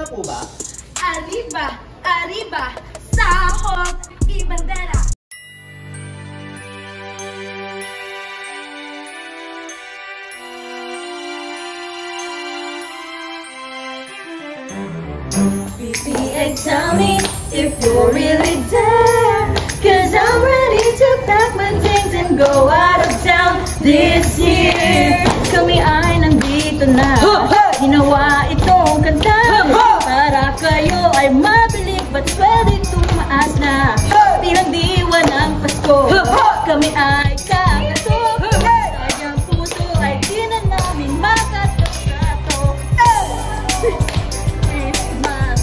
na po ba? Arriba! Arriba! Sahog! Ibandera! BBA, tell me if you're really there, 'cause I'm ready to pack my things and go out of town this year. Kami ay nandito na, ginawa itong kanta para kayo ay mabilib at pwede tumaas na. Bilang diwa ng Pasko, kami ay kakatok. Sayang puso ay di na namin makatok-katok. Christmas,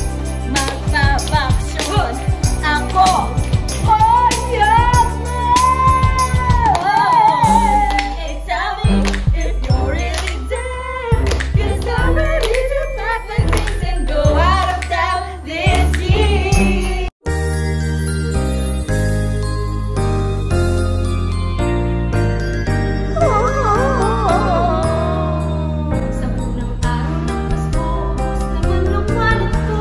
magpapaksyon ako. Oh, yes! Hey, tell me if you're really there, 'cause I'm ready to pack my things and go out of town this year. Sa unang araw ng Pasko, ubos naman ang wallet ko.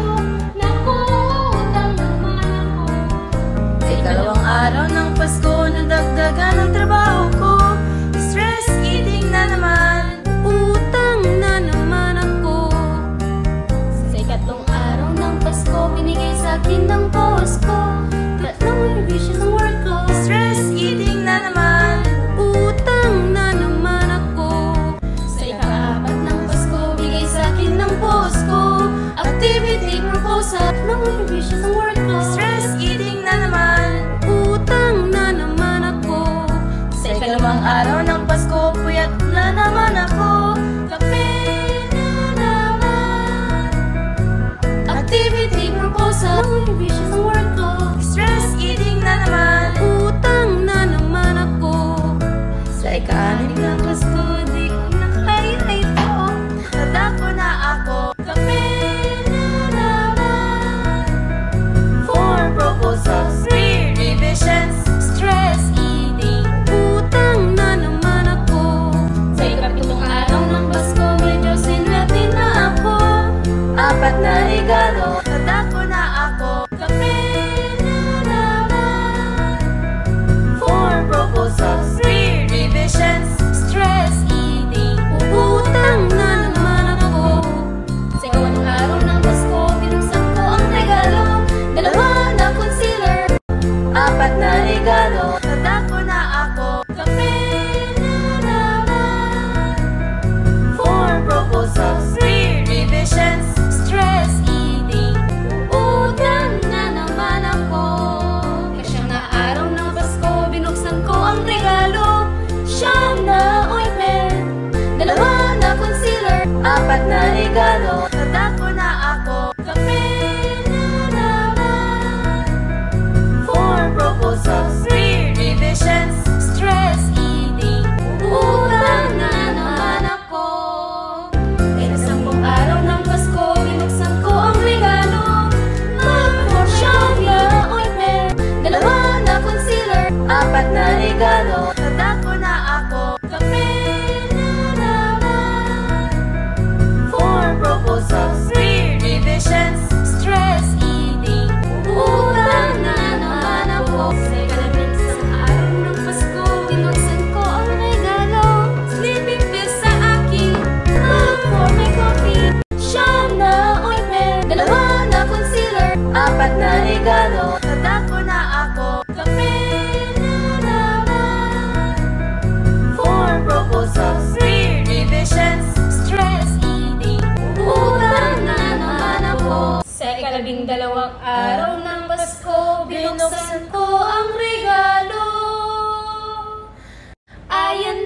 Naku, utang naman ako. Sa ikalawang araw ng Pasko, nadagdagan ang trabaho ko. Stress eating na naman, utang na naman ako. Sa ikatlong araw ng Pasko, binigay sa akin ng boss ko. Tatlong revision ng work ko. Stress eating na naman, utang na naman ako. Sa ikaapat ng Pasko, bigay sa akin ng boss ko. Activity proposal. Tatlong revision ng work ko. Stress eating na naman, utang na naman ako. Sa ikalawang araw ng Pasko, puyat na naman ako. Kape na naman. Activity proposal. Revision ng work ko. Stress eating na naman, utang na naman ako. Sa ika-anim ng Pasko, di ko na kaya ito. Nadako na ako. Kape na naman. 4 proposals, 3 revisions. Stress eating, utang na naman ako. Sa ikapitong araw ng Pasko, medyo sinwerte na ako. 4 na regalo, nadako na ako. Kape na naman. 4 proposals, 3 revisions. Stress eating, utang na naman ako. Sa ikawatlong araw ng Pasko, binuksan ko ang regalo. 2 na concealer, 4 na regalo, nadako na ako. Kape na naman. 4 proposals, 3 revisions. Stress eating, utang na naman ako. Kasyang na araw ng Pasko, binuksan ko ang regalo. 9 na ointment, 2 na concealer, 4 na regalo, nadako na ako. Kape na naman. 4 proposals, 3 revisions. Stress eating, utang na naman ako. Kaya 10 araw ng Pasko, binuksan ko ang regalo. 9 na ointment, 2 na concealer, 4 na regalo, nadako na ako. Kape na naman. 4 proposals, 3 revisions. Stress eating, utang na naman ako. Sa ikalabing isang araw ng Pasko, binuksan ko ang regalo. Sleeping pills sa akin, love for my coffee. 9 na ointment, 2 na concealer, 4 na regalo, nadako na ako. Kape na naman. 4 proposals, 3 revisions. Stress eating, utang na naman ako. Sa ikalabing dalawang araw ng Pasko, binuksan ko ang regalo. Ayan